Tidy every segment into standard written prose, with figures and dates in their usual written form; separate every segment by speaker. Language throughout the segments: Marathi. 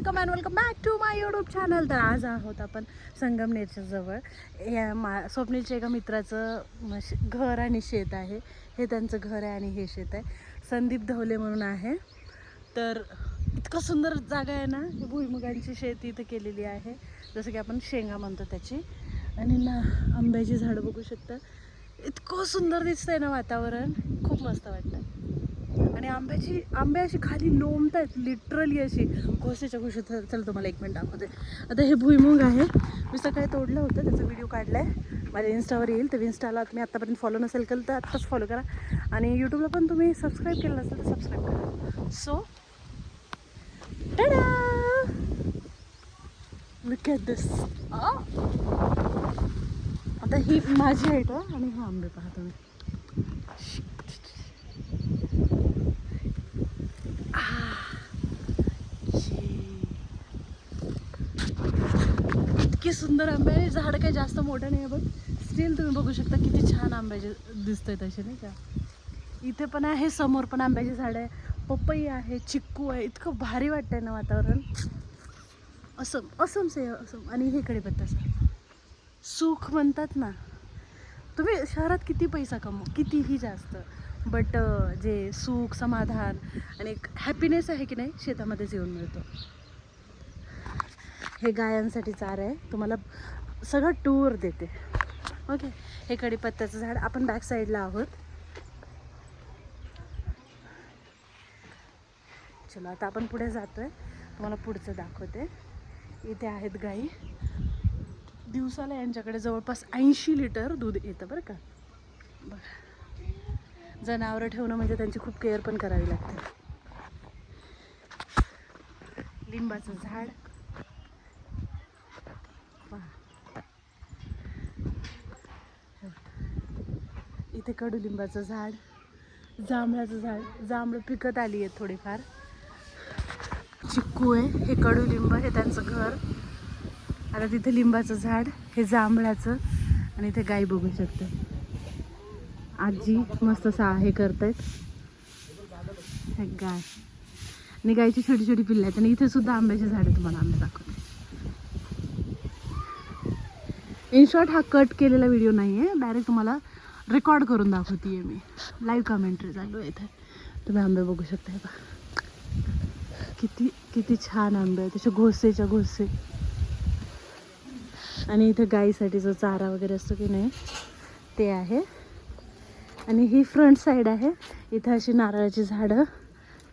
Speaker 1: Welcome back to my YouTube channel. तर आज आहोत आपण संगमनेरच्या जवळ. या स्वप्नीलच्या एका मित्राचं घर आणि शेत आहे. हे त्यांचं घर आहे आणि हे शेत आहे. संदीप धवले म्हणून आहे. तर इतकं सुंदर जागा आहे ना. भुईमुगांची शेती इथं केलेली आहे, जसं की आपण शेंगा म्हणतो त्याची. आणि ना आंब्याची झाडं बघू शकता. इतकं सुंदर दिसतंय ना वातावरण, खूप मस्त वाटतं. आणि आंबे अशी खाली लोंबत आहेत लिटरली अशी घोसेच्या घोषेत. चला तुम्हाला एक मिनिट दाखवते. आता हे भुईमुग आहे, मी सकाळी तोडलं होतं, त्याचा व्हिडिओ काढला आहे, माझ्या इन्स्टावर येईल. तर इन्स्टाला तुम्ही आत्तापर्यंत फॉलो नसेल केलं तर आत्ताच फॉलो करा. आणि यूट्यूबला पण तुम्ही सबस्क्राईब केलं नसेल तर सबस्क्राईब करा. सो टाडा, लुक ॲट दिस. आता ही माझी हाईट आहे आणि हा आंबे पहा तुम्ही. इतकी सुंदर आंबे आहे. झाड काही जास्त मोठं नाही आहे, बट स्टील तुम्ही बघू शकता किती छान आंब्याचे दिसतंय तसे, नाही का. इथे पण आहे, समोर पण आंब्याची झाड आहे, पपई आहे, चिक्कू आहे. इतकं भारी वाटतंय ना वातावरण. असम से असम. आणि हे कडीपत्ताचं सुख म्हणतात ना. तुम्ही शहरात किती पैसा कमवा, कितीही जास्त, बट जे सुख, समाधान आणि एक हॅपीनेस आहे की नाही, शेतामध्येच येऊन मिळतो. हे गायांसाठी चारा आहे, तुम्हाला सगळं टूर देते. ओके, हे कडीपत्त्याचं झाड. आपण बॅक साईडला आहोत. चलो आता आपण पुढे जातोय, तुम्हाला पुढचं दाखवते. इथे आहेत गाई. दिवसाला यांच्याकडे जवळपास 80 लिटर दूध येतं बरं का. बघा, जनावरं ठेवणं म्हणजे त्यांची खूप केअर पण करावी लागते. लिंबाचं झाड, इथे कडुलिंबाचं झाड, जांभळाचं झाड. जांभळं पिकत आली आहेत थोडीफार. चिक्कू आहे, हे कडुलिंब, हे त्यांचं घर. आता तिथे लिंबाचं झाड, हे जांभळाचं. आणि इथे गाय बघू शकते. आजी मस्त हे करतायत. हे गाय आणि गायची छोटी छोटी पिल्लं आहेत. आणि इथे सुद्धा आंब्याची झाडं तुम्हाला आंबे दाखवते. इन शॉर्ट हा कट केलेला व्हिडिओ नाही आहे, डायरेक्ट तुम्हाला रेकॉर्ड करून दाखवते आहे मी. लाईव्ह कमेंट्री चालू आहे इथे. तुम्ही आंबे बघू शकता. हे बघा किती किती छान आंबे आहेत, तसे घोसेच्या घोसे. आणि इथे गाईसाठी जो चारा वगैरे असतो की नाही ते आहे. आणि ही फ्रंट साईड आहे, इथे अशी नारळाची झाडं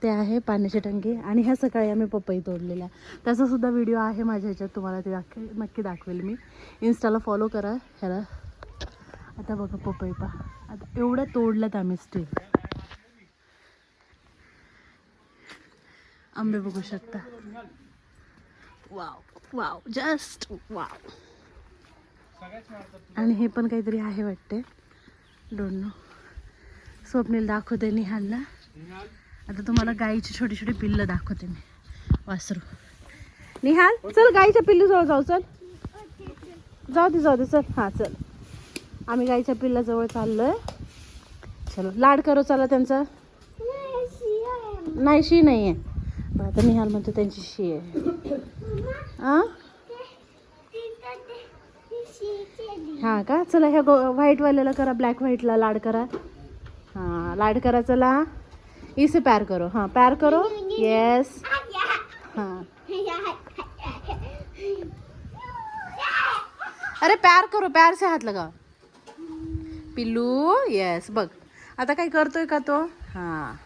Speaker 1: ते आहे, पाण्याची टंकी. आणि ह्या सकाळी आम्ही पपई तोडलेल्या, त्याचा सुद्धा व्हिडिओ आहे माझ्या ह्याच्यात, तुम्हाला ते नक्की दाखवेल मी. इन्स्टाला फॉलो करा ह्याला. आता बघा पपई पहा, आता एवढ्या तोडल्यात आम्ही स्टील. आंबे बघू शकता. Wow wow, just wow. आणि हे पण काहीतरी आहे वाटते, डोंट नो. स्वप्नील दाखवते निहालला. आता तुम्हाला गाईची छोटी छोटी पिल्लं दाखवते मी. वासरू. निहाल चल, गाईच्या पिल्लू जवळ जाऊ. चल जाऊ दे चल. हां चल, आम्ही गाईच्या पिल्लाजवळ चाललोय. चलो लाड करो चला त्यांचा. नाही, शी नाही आहे. आता निहाल म्हणतो त्यांची शी आहे. हां का. चला ह्या व्हाईटवाल्याला करा, ब्लॅक व्हाईटला लाड करा. हाँ लाड करा. चला इसे प्यार करो. हाँ प्यार करो. यस. हाँ अरे प्यार करो, प्यार से हाथ लगाओ. पिल्लू यस. बघ आता काय करतोय का तो. हाँ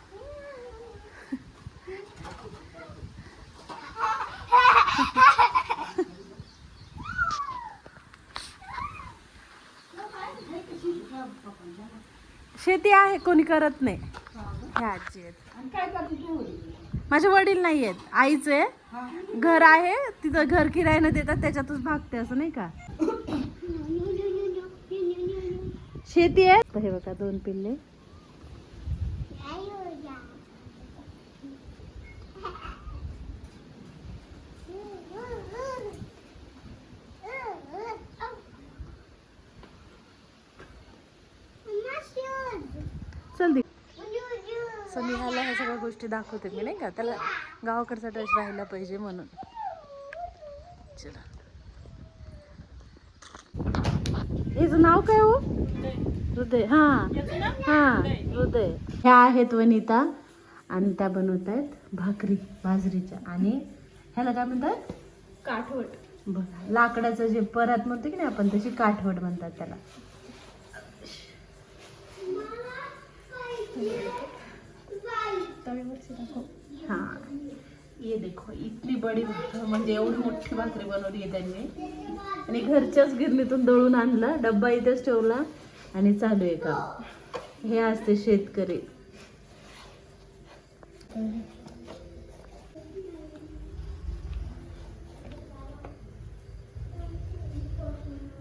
Speaker 1: शेती आहे, कोणी करत नाही. ह्या आजी आहेत. माझे वडील नाही आहेत, आईच आहे. घर आहे तिथं, घर किरायानं देतात, त्याच्यातच भागते असं नाही का. शेती आहे. हे बघा 2 पिल्ले. चल दे. सो निहाला ह्या सगळ्या गोष्टी दाखवते मी, नाही का. त्याला गावाकडचा ड्रेस राहिला पाहिजे म्हणून. चला. याचं नाव काय हो? हृदय. हा हा हृदय. ह्या आहेत वनिता आणि त्या बनवत आहेत भाकरी बाजरीच्या. आणि ह्याला काय म्हणतात?
Speaker 2: काठवट.
Speaker 1: बघा लाकडाचं जे परात म्हणतो की नाही आपण, तशी काठवट म्हणतात त्याला. हा ये देखो इतनी बडी भाकर, म्हणजे एवढी मोठी भाकरी बनवली आहे त्यांनी. आणि घरच्याच गिरणीतून दळून आणलं, डब्बा इथेच ठेवला आणि चालू आहे काम. हे असते शेतकरी.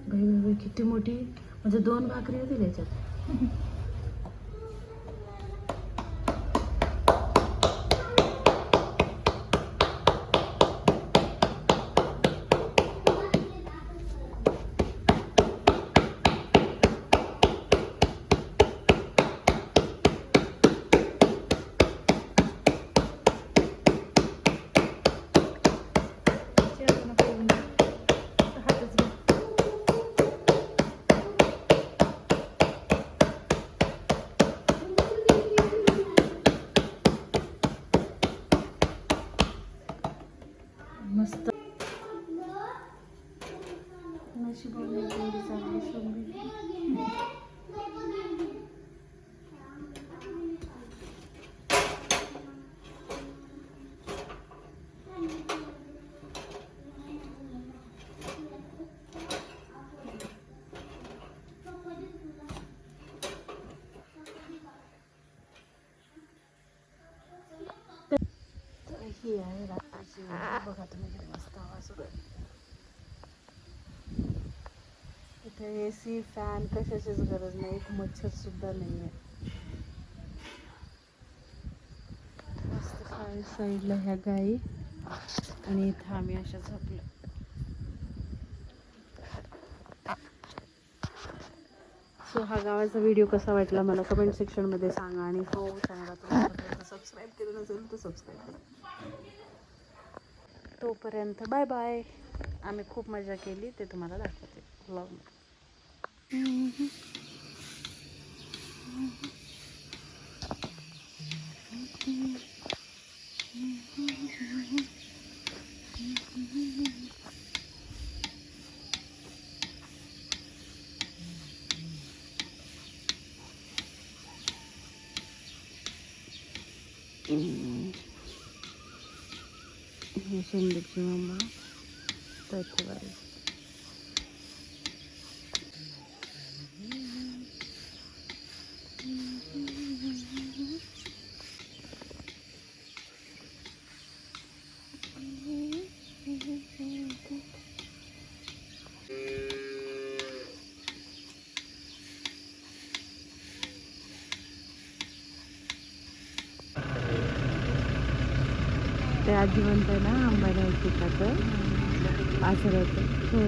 Speaker 1: बाई किती मोठी, म्हणजे 2 भाकरी होतील याच्यात. मस्त. ही आहे रात्रीची वेळ. बघा तुम्ही किती मस्त हवा सुरू आहे. इथे AC फॅन कशाचीच गरज नाही, एक मच्छर सुद्धा नाही आहे. मस्त साईडला ह्या गाई आणि इथं आम्ही अशा झोपलो. सो हा गावाचा व्हिडिओ कसा वाटला मला कमेंट सेक्शनमध्ये सांगा. आणि हो चॅनलला तुम्ही सबस्क्राईब केलं नसेल तर सबस्क्राईब करा. तोपर्यंत बाय बाय. आम्ही खूप मजा केली, ते तुम्हाला दाखवते व्लॉगमध्ये. शिंदेची मम्मा त्याची बाई. ते आजी म्हणते ना, आंबा नाही पिकाचं असं राहतं. हो.